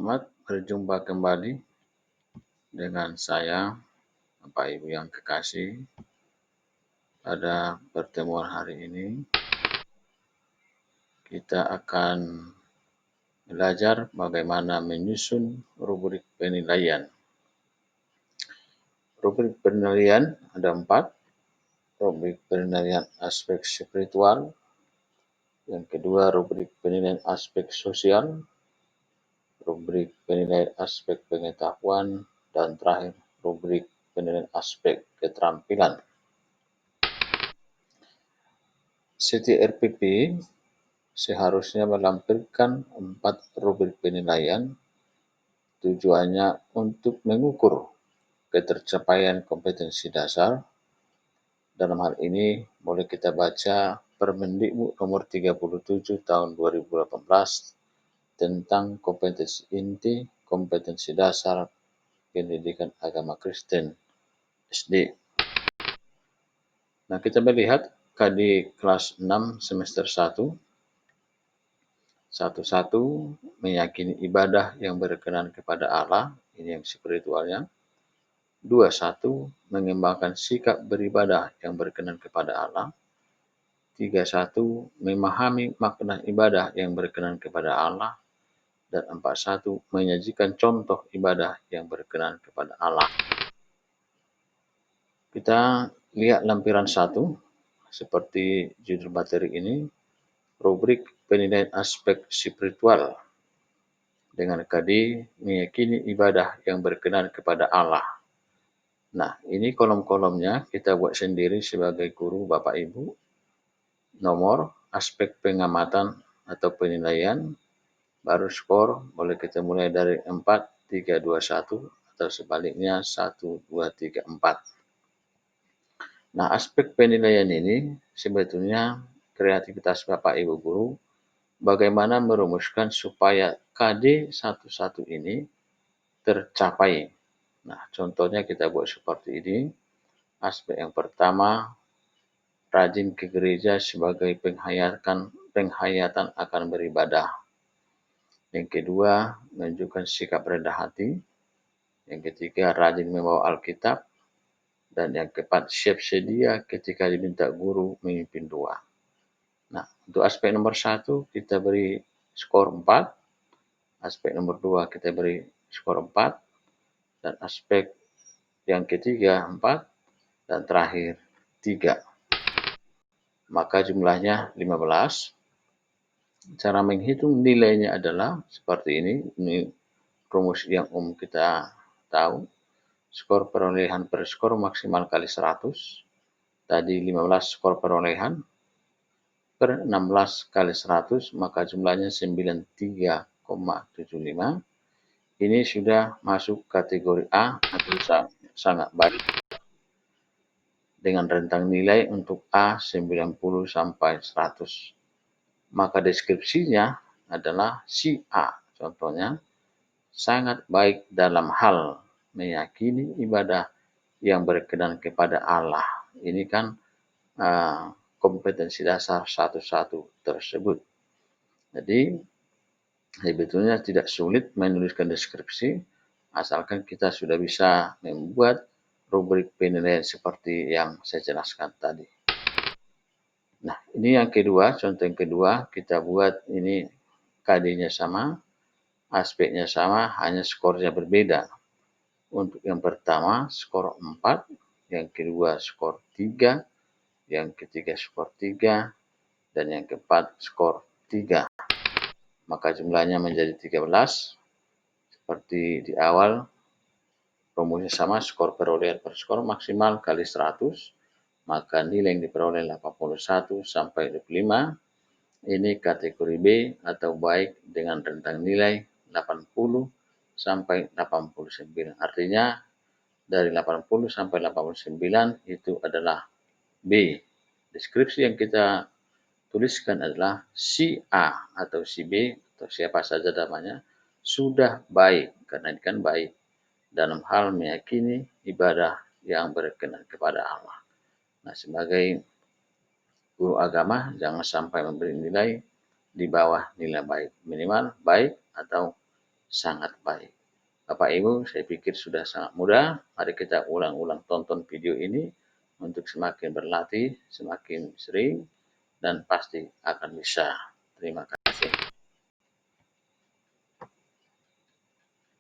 Selamat berjumpa kembali dengan saya, Bapak Ibu yang kekasih. Pada pertemuan hari ini, kita akan belajar bagaimana menyusun rubrik penilaian. Rubrik penilaian ada 4. Rubrik penilaian aspek spiritual. Yang kedua, rubrik penilaian aspek sosial. Rubrik penilaian aspek pengetahuan. Dan terakhir, rubrik penilaian aspek keterampilan. CTRPP seharusnya melampirkan 4 rubrik penilaian. Tujuannya untuk mengukur ketercapaian kompetensi dasar. Dalam hal ini boleh kita baca Permendikbud nomor 37 tahun 2018 tentang kompetensi inti, kompetensi dasar pendidikan agama Kristen SD. Nah, kita melihat KD kelas 6 semester 1. 1. Meyakini ibadah yang berkenan kepada Allah, ini yang spiritualnya. 2. Mengembangkan sikap beribadah yang berkenan kepada Allah. 3. Memahami makna ibadah yang berkenan kepada Allah. Dan 4. Menyajikan contoh ibadah yang berkenan kepada Allah. Kita lihat lampiran 1, seperti judul materi ini, rubrik penilaian aspek spiritual. Dengan KD meyakini ibadah yang berkenan kepada Allah. Nah, ini kolom-kolomnya kita buat sendiri sebagai guru Bapak Ibu. Nomor, aspek pengamatan atau penilaian, baru skor, boleh kita mulai dari 4, 3, 2, 1, atau sebaliknya 1, 2, 3, 4. Nah, aspek penilaian ini sebetulnya kreativitas Bapak Ibu guru, bagaimana merumuskan supaya KD 11 ini tercapai. Nah, contohnya kita buat seperti ini. Aspek yang pertama, rajin ke gereja sebagai penghayatan akan beribadah. Yang kedua, menunjukkan sikap rendah hati. Yang ketiga, rajin membawa Alkitab. Dan yang keempat, siap sedia ketika diminta guru memimpin doa. Nah, untuk aspek nomor 1 kita beri skor 4. Aspek nomor 2 kita beri skor 4. Dan aspek yang ketiga 4. Dan terakhir 3. Maka jumlahnya 15. Cara menghitung nilainya adalah seperti ini. Ini rumus yang kita tahu. Skor perolehan per skor maksimal kali 100. Tadi 15 skor perolehan per 16 kali 100, maka jumlahnya 93,75. Ini sudah masuk kategori A atau sangat baik. Dengan rentang nilai untuk A 90 sampai 100. Maka deskripsinya adalah si A. Contohnya, sangat baik dalam hal meyakini ibadah yang berkenan kepada Allah. Ini kan kompetensi dasar 1 tersebut. Jadi, sebetulnya tidak sulit menuliskan deskripsi, asalkan kita sudah bisa membuat rubrik penilaian seperti yang saya jelaskan tadi. Nah, ini yang kedua, contoh yang kedua, kita buat ini KD-nya sama, aspeknya sama, hanya skornya berbeda. Untuk yang pertama, skor 4, yang kedua skor 3, yang ketiga skor 3, dan yang keempat skor 3. Maka jumlahnya menjadi 13. Seperti di awal, rumusnya sama, skor perolehan per skor maksimal kali 100. Maka nilai yang diperoleh 81 sampai 25. Ini kategori B atau baik dengan rentang nilai 80 sampai 89. Artinya dari 80 sampai 89 itu adalah B. Deskripsi yang kita tuliskan adalah si A atau si B atau siapa saja namanya sudah baik, karena ini kan baik dalam hal meyakini ibadah yang berkenan kepada Allah. Nah, sebagai guru agama jangan sampai memberi nilai di bawah nilai baik, minimal baik atau sangat baik. Bapak Ibu, saya pikir sudah sangat mudah. Mari kita ulang-ulang tonton video ini untuk semakin berlatih, semakin sering, dan pasti akan bisa. Terima kasih.